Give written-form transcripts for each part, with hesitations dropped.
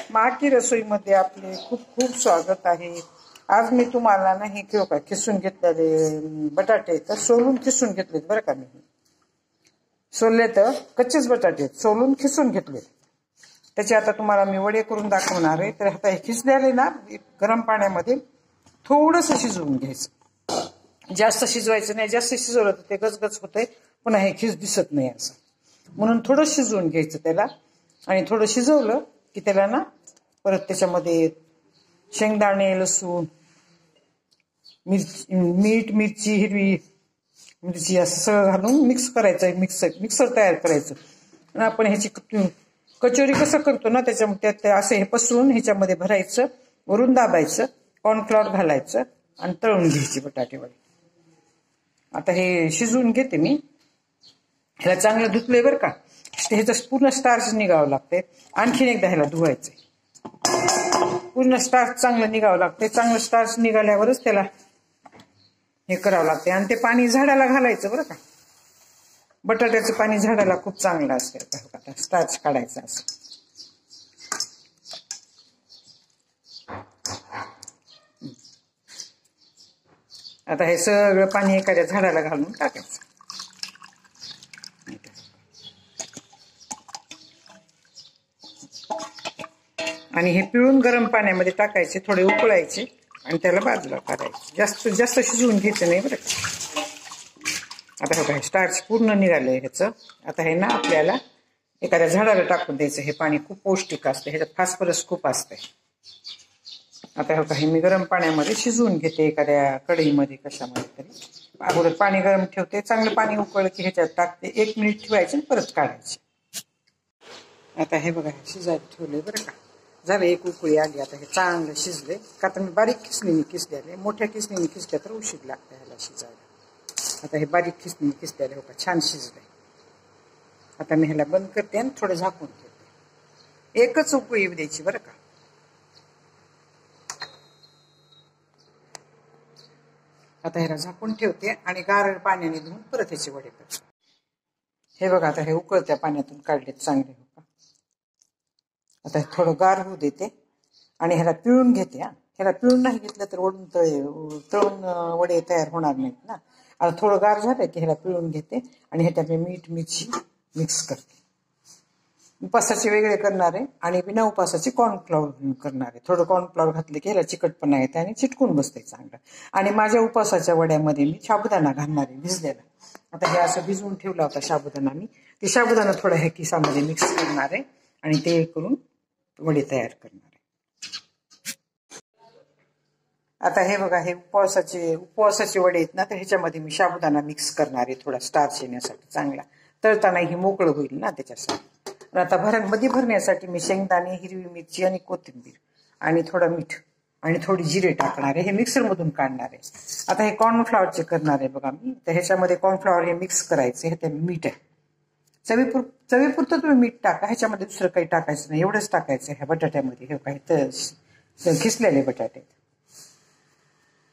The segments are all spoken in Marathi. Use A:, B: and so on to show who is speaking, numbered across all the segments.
A: माकी रसोईमध्ये आपले खूप खूप स्वागत आहे। आज मी तुम्हाला नाही खिसून घेतलेले बटाटे तर सोलून खिसून घेतलेत बरं का। मी सोलले तर कच्चेच बटाटे सोलून खिसून घेतले। त्याचे आता तुम्हाला मी वडे करून दाखवणार आहे। तर आता हे खिसलेले ना गरम पाण्यामध्ये थोडंसं शिजवून घ्यायचं। जास्त शिजवायचं नाही, जास्त शिजवलं तर ते गचगच होतंय, पुन्हा हे खिस दिसत नाही असं, म्हणून थोडं शिजवून घ्यायचं त्याला। आणि थोडं शिजवलं की त्याला ना परत त्याच्यामध्ये शेंगदाणे, लसूण, मीठ, मिरची, हिरवी मिरची असं सगळं घालून मिक्स करायचं। मिक्सर तयार करायचं। आणि आपण ह्याची कचोरी कसं करतो ना त्याच्यामध्ये असं हे पसरून ह्याच्यामध्ये भरायचं, वरून दाबायचं, कॉर्नफ्लॉवर घालायचं आणि तळून घ्यायची बटाटे वडे। आता हे शिजवून घेते मी। ह्याला चांगलं धुतलंय बरं का। ह्याचं पूर्ण स्टार्च निघावं लागते। आणखीन एकदा ह्याला धुवायचंय, पूर्ण स्टार्च चांगलं निघावं लागते। चांगलं स्टार्च निघाल्यावरच त्याला हे करावं लागते। आणि ते पाणी झाडाला घालायचं बरं का। बटाट्याचं पाणी झाडाला खूप चांगलं असतं। स्टार्च काढायचं असं। आता हे सगळं पाणी एखाद्या झाडाला घालून टाकायचं। आणि हे पिळून गरम पाण्यामध्ये टाकायचे, थोडे उकळायचे आणि त्याला बाजूला काढायचे। जास्त शिजवून घ्यायचं नाही बरं का। आता बघा स्टार्च पूर्ण निघालंय ह्याचं। आता हे ना आपल्याला एखाद्या झाडाला टाकून द्यायचं। हे पाणी खूप पौष्टिक असतं, ह्याच्यात फॉस्फरस खूप असतंय। आता हे मी गरम पाण्यामध्ये शिजवून घेते, एखाद्या कढईमध्ये कशामध्ये तरी। अगोदर पाणी गरम ठेवते, चांगलं पाणी उकळलं की ह्याच्यात टाकते, 1 मिनिट ठेवायचे आणि परत काढायचे। आता हे बघा शिजायला ठेवले बरं का। झालं, एक उकळी आली। आता हे चांगलं शिजले का तर मी बारीक खिसणीने खिसलेले, मोठ्या खिसणीने खिसल्या तर उशीर लागतं ह्याला शिजायला। आता हे बारीक खिसणीने खिसलेले हो का छान शिजले। आता मी ह्याला बंद करते आणि थोडं झाकून ठेवते। एकच उकळी द्यायची बरं का। आता ह्याला झाकून ठेवते आणि गार पाण्याने धुवून परत ह्याचे वडे करते। हे बघा आता हे उकळत्या पाण्यातून काढलेत चांगले हो का। आता थोडं गार होऊ देते आणि ह्याला पिळून घेते। ह्याला पिळून नाही घेतलं तर तळून वडे तयार होणार नाहीत ना। आता थोडं गार झालं की ह्याला पिळून घेते आणि ह्याच्यात मीठ, मिरची मिक्स करते। उपासाचे वेगळे करणार आहे आणि बिना उपासाचे कॉर्नफ्लॉवर करणार आहे। थोडं कॉर्नफ्लॉवर घातले की ह्याला चिकटपणा येते आणि चिटकून बसते चांगलं। आणि माझ्या उपासाच्या वड्यामध्ये मी साबुदाणा घालणार आहे भिजलेला। आता हे असं भिजवून ठेवला होता साबुदाणा मी, ते साबुदाणा थोडा ह्या किसामध्ये मिक्स करणार आहे आणि ते करून वडे तयार करणार आहे। आता हे बघा हे उपवासाचे वडे आहेत ना, तर ह्याच्यामध्ये मी साबुदाणा मिक्स करणार आहे थोडा स्टार्च येण्यासाठी चांगला। तळताना ही मोकळं होईल ना त्याच्यासाठी। आता मध्ये भरण्यासाठी मी शेंगदाणे, हिरवी मिरची आणि कोथिंबीर आणि थोडं मीठ आणि थोडी जिरे टाकणार आहे। हे मिक्सर मधून काढणार आहे। आता हे कॉर्नफ्लॉवरचे करणार आहे बघा मी। तर ह्याच्यामध्ये कॉर्नफ्लॉवर हे मिक्स करायचे। हे ते मीठ आहे, चवीपुरतं तुम्ही मीठ टाका, ह्याच्यामध्ये दुसरं काही टाकायचं नाही, एवढंच टाकायचं ह्या बटाट्यामध्ये। हे काही तर खिसलेले बटाटे,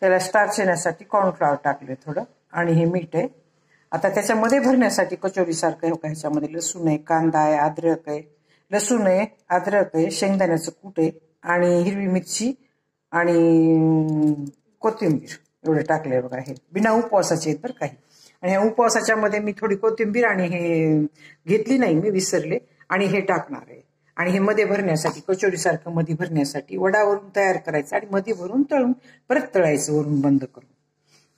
A: त्याला स्टार्च येण्यासाठी कॉर्नफ्लॉवर टाकले थोडं आणि हे मीठ आहे। आता त्याच्यामध्ये भरण्यासाठी कचोरी सारखं ह्याच्यामध्ये लसूण आहे, कांदा आहे, अद्रक आहे, लसूण आहे, अद्रक आहे, शेंगदाण्याचं कूट आहे आणि हिरवी मिरची आणि कोथिंबीर एवढे टाकले बघा। हे बिना उपवासाचे आहेत बरं काही। आणि ह्या उपवासाच्या मध्ये मी थोडी कोथिंबीर आणि हे घेतली नाही मी, विसरले, आणि हे टाकणार आहे। आणि हे मध्ये भरण्यासाठी कचोरी सारखं मध्ये भरण्यासाठी वडावरून तयार करायचं आणि मध्ये भरून तळून परत तळायचं वरून बंद करून।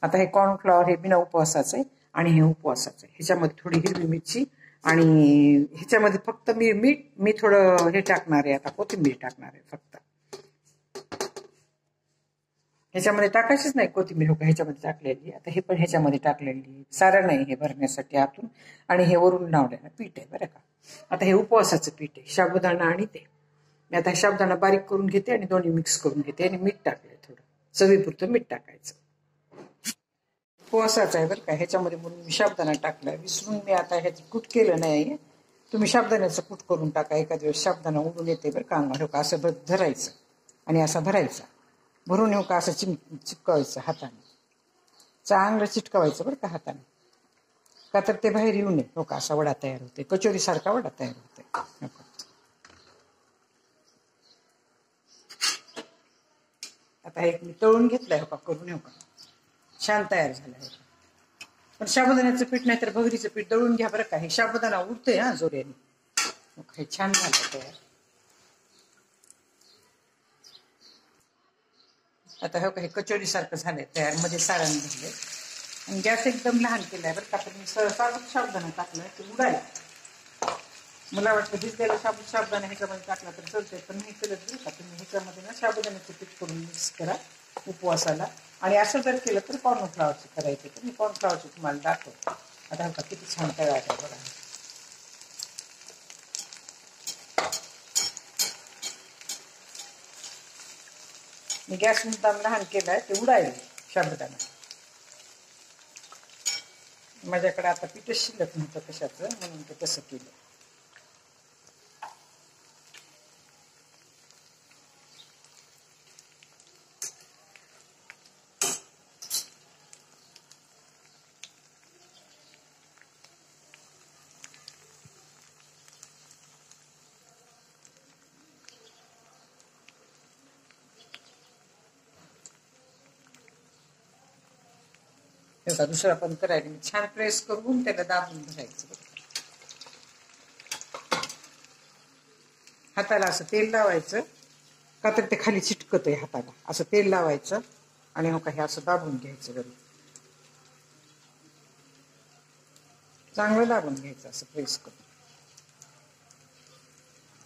A: आता हे कॉर्नफ्लॉवर हे बिना उपवासाचं आहे आणि हे उपवासाचं आहे। ह्याच्यामध्ये थोडी हिरवी मिरची आणि ह्याच्यामध्ये फक्त मी थोडं हे टाकणार आहे, आता कोथिंबीर टाकणार आहे फक्त। ह्याच्यामध्ये टाकायचीच नाही कोथिंबीर हो का, ह्याच्यामध्ये टाकलेली। आता हे पण ह्याच्यामध्ये टाकलेली, सारं नाही हे भरण्यासाठी आतून, आणि हे वरून लावलेलं पीठ आहे बरं का। आता हे उपवासाचं पीठ आहे, साबुदाणा आणि ते मी आता साबुदाणा बारीक करून घेते आणि दोन्ही मिक्स करून घेते आणि मीठ टाकले थोडं, चवीपुरतं मीठ टाकायचं। उपवासाचं आहे बरं का, ह्याच्यामध्ये म्हणून मी साबुदाणा टाकला, विसरून मी आता ह्याचं कूट केलं नाही। तुम्ही साबुदाण्याचं कूट करून टाका, एखाद्या वेळेस साबुदाणा उडून येते बरं का अंगावर हो का। असं धरायचं आणि असं भरायचं, भरून येऊ का असं चिटकवायचं हाताने, चांगलं चिटकवायचं बरं का हाताने, का तर ते बाहेर येऊ नये हो का। असा वडा तयार होते, कचोरी सारखा वडा तयार होते। आता एक मी तळून घेतलंय का करून का छान तयार झालंय. पण साबुदाण्याचं पीठ नाही तर भगरीचं पीठ दळून घ्या बरं का. हे साबुदाणा उडतोय हा जोऱ्याने. हे छान झालं तयार. आता हे काही कचोरी सारखं झालंय तयार. मध्ये सारण भरले आणि गॅस एकदम लहान केलाय बरं का. तर मी साबुत साबुदाणा टाकलाय ते उडायला. मला वाटतं भिजलेला साबुदाणा ह्याच्यामध्ये टाकला तर चालतंय, पण नाही केलं बरं का. तुम्ही ह्याच्यामध्ये ना साबुदाण्याचं पीठ करून मिक्स करा उपवासाला. आणि असं जर केलं तर कॉर्नफ्लॉवरचं करायचं. तर मी कॉर्नफ्लॉवरचं तुम्हाला दाखवतो. आता का किती छान तयार आहे बघा. मी गॅस मुद्दाम लहान केलाय ते उडायला साबुदाणा. माझ्याकडे आता पीठच शिल्लक नव्हतं कशाचं, म्हणून ते तसं केलं. त्याचा दुसरा पण करायला मी छान प्रेस करून त्याला दाबून भरायचं. हाताला असं तेल लावायचं का तर ते खाली चिटकतंय हाताला. असं तेल लावायचं आणि हो काही असं दाबून घ्यायचं बरं. चांगलं दाबून घ्यायचं असं प्रेस करून.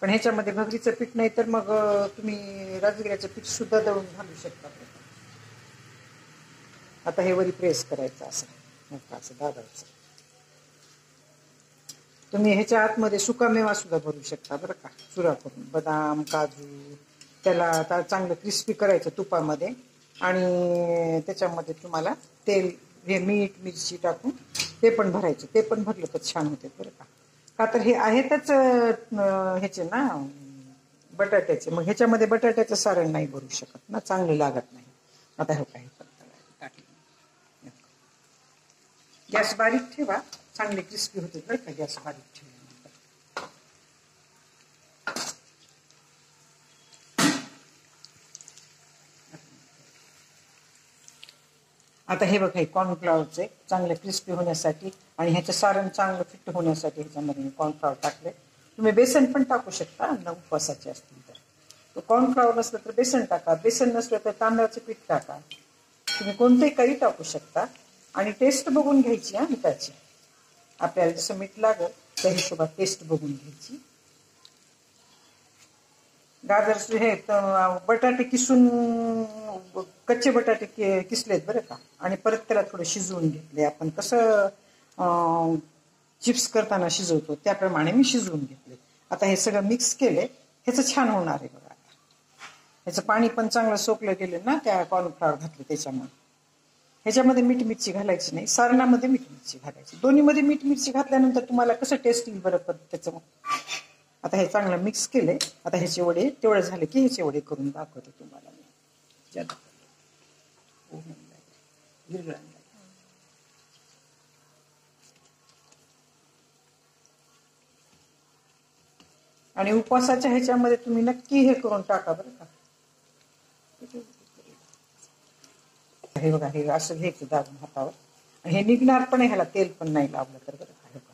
A: पण ह्याच्यामध्ये भगरीचं पीठ नाही तर मग तुम्ही राजगिऱ्याचं पीठ सुद्धा दळून घालू शकता. आता हे वरी प्रेस करायचं असं असं दाबायचं. तुम्ही ह्याच्या आतमध्ये सुकामेवा सुद्धा भरू शकता बरं का. चुरा करून बदाम काजू त्याला चांगलं क्रिस्पी करायचं तुपामध्ये. आणि त्याच्यामध्ये तुम्हाला तेल हे मीठ मिरची टाकून ते पण भरायचं. ते पण भरलं तर छान होते बरं का. का तर हे आहेतच ह्याचे ना बटाट्याचे. मग ह्याच्यामध्ये बटाट्याचं सारण नाही भरू शकत ना, चांगलं लागत नाही. आता हे काही टाकलं. गॅस बारीक ठेवा, चांगले क्रिस्पी होते बरं का गॅस बारीक ठेवल्यानंतर. आता हे बघा कॉर्नफ्लॉवरचे चांगले क्रिस्पी होण्यासाठी आणि ह्याचं सारण चांगलं फिट होण्यासाठी ह्याच्यामध्ये मी कॉर्नफ्लॉवर टाकले. तुम्ही बेसन पण टाकू शकता अन्न उपवासाचे असतील तर. कॉर्नफ्लॉवर नसलं तर बेसन टाका, बेसन नसलं तर तांदळाचं पीठ टाका. तुम्ही कोणतेही काही टाकू शकता. आणि टेस्ट बघून घ्यायची हा मिठाची. आपल्याला जसं मीठ लागेल त्या हिशोबात टेस्ट बघून घ्यायची. गाजर हे बटाटे किसून कच्चे बटाटे किसलेत बरं का. आणि परत त्याला थोडं शिजवून घेतले. आपण कसं चिप्स करताना शिजवतो त्याप्रमाणे मी शिजवून घेतले. आता हे सगळं मिक्स केले. ह्याचं छान होणार आहे बघा. आता ह्याचं पाणी पण चांगलं सोकलं गेलं ना त्या कॉर्नफ्लॉवर घातले त्याच्यामुळे. ह्याच्यामध्ये मीठ मिरची घालायची नाही, सारणामध्ये मीठ मिरची घालायची. दोन्हीमध्ये मीठ मिरची घातल्यानंतर तुम्हाला कसं टेस्ट येईल बरं त्याचं. आता हे चांगलं मिक्स केले. आता ह्याचे वडे तेवढं झाले की ह्याचे वडे करून दाखवते तुम्हाला मी. आणि उपवासाच्या ह्याच्यामध्ये तुम्ही नक्की हे करून टाका बरं का. हे बघा हे असं घ्यायचं दाबून हातावर. हे निघणार पण ह्याला तेल पण नाही लावलं तर बरं का.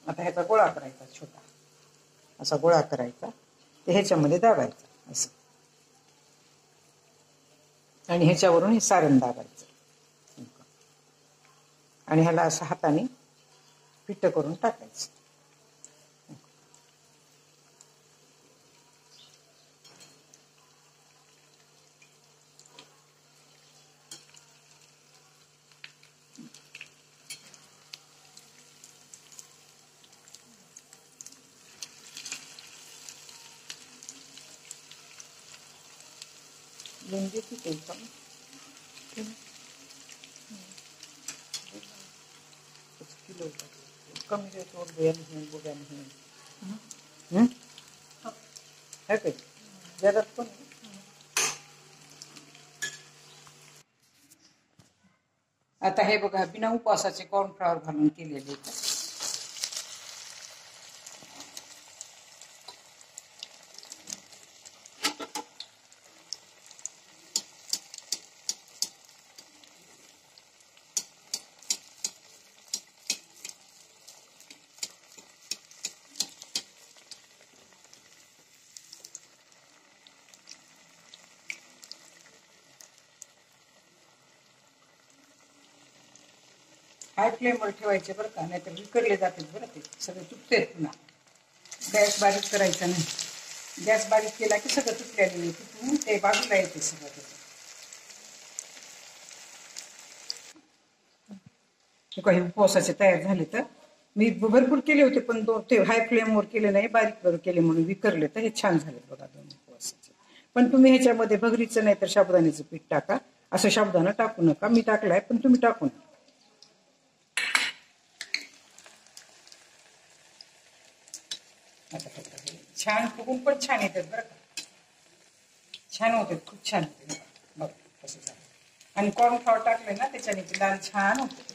A: आता ह्याचा गोळा करायचा छोटा असा गोळा करायचा. ते ह्याच्यामध्ये दाबायचा असं. आणि ह्याच्यावरून हे सारण दाबायचं. आणि ह्याला असं हाताने पिट्ट करून टाकायचं. लिंबू किती किलो कमी रेटवर बयान बोगाने है काही जरात पण. आता हे बघा बिना उपवासाचे कॉर्नफ्लॉवर घालून केलेले. हाय फ्लेमवर ठेवायचे बरं का, नाहीतर विकरले जाते बरं, ते सगळे तुटते पुन्हा. गॅस बारीक करायचा नाही. गॅस बारीक केला की सगळं तुटल्याने तुटून ते बाजूला येते सगळं. काही उपवासाचे तयार झाले तर मी भरपूर केले होते, पण ते हाय फ्लेमवर केले नाही, बारीकवर केले म्हणून विकरले तर हे छान झाले बघा 2 उपवासाचे. पण तुम्ही ह्याच्यामध्ये भगरीचं नाही तर साबुदाण्याचं पीठ टाका. असं साबुदाणा टाकू नका. मी टाकलाय पण तुम्ही टाकू नका. छान फुगून पण छान येतात बरं का, छान होते, खूप छान होते बघ कसं झालं. आणि कॉर्नफ्लॉवर टाकले ना त्याच्याने लाल छान होते.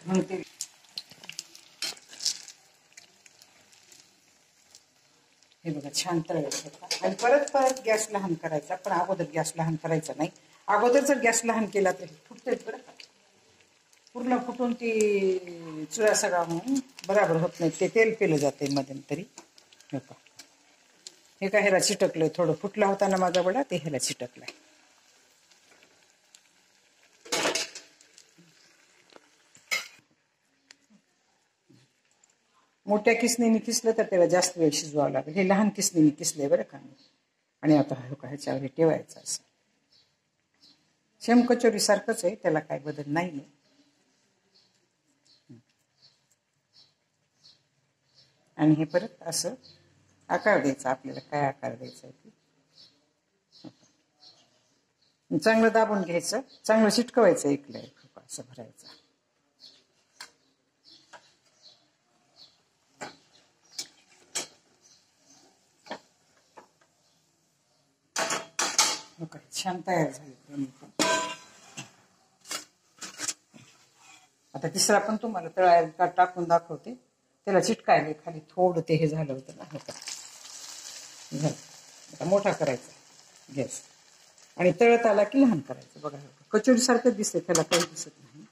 A: म्हणते हे बघा छान तळायचं. आणि परत परत गॅस लहान करायचा, पण अगोदर गॅस लहान करायचा नाही. अगोदर जर गॅस लहान केला तर फुटते बरं का, पूर्ण फुटून ती चुरा सगळा म्हणून बराबर होत नाही, ते तेल पेलं जाते मध्यंतरी. हो का, हे काय ह्याला चिटकलंय, थोडं फुटला होता ना माझा वडा, ते ह्याला चिटकलाय. मोठ्या किसणीने किसलं तर त्याला जास्त वेळ शिजवावं लागेल. हे लहान किसणीने किसले बरं का मी. आणि आता ह्याच्यावर ठेवायचं असं. सेम कचोरी सारखंच आहे, त्याला काय बदल नाही. आणि हे परत असं आकार द्यायचा, आपल्याला काय आकार द्यायचा आहे ते चांगलं दाबून घ्यायचं, चांगलं चिटकवायचं, एकलं एक असं भरायचं. छान तयार झाले. आता तिसरा पण तुम्हाला तळायला टाकून दाखवते. त्याला चिटकायला खाली थोडं ते हे झालं होतं ना, झालं. आता मोठा करायचा गॅस आणि तळत आला की लहान करायचं. बघा कचोरी सारखं दिसते, त्याला काही दिसत नाही.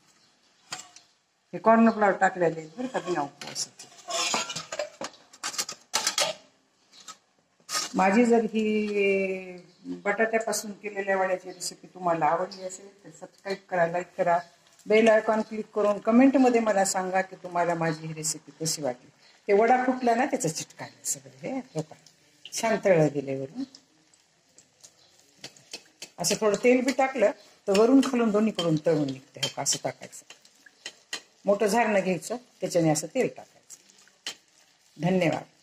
A: हे कॉर्नफ्लॉवर टाकलेले आहेत बरं का, बिना उपवासाचे. माझी जर ही बटाट्यापासून केलेल्या वड्याची रेसिपी तुम्हाला आवडली असेल तर सबस्क्राईब करा, लाईक करा, बेल आयकॉन क्लिक करून कमेंटमध्ये मला सांगा की तुम्हाला माझी ही रेसिपी कशी वाटली. ते वडा फुटला ना त्याचं चिटकायला सगळं. हे होता छान तळलं गेले वरून. असं थोडं तेल बी टाकलं तर वरून खालून दोन्हीकडून तळून निघते. हो का, असं टाकायचं. मोठं झारणं घ्यायचं, त्याच्याने असं तेल टाकायचं. धन्यवाद.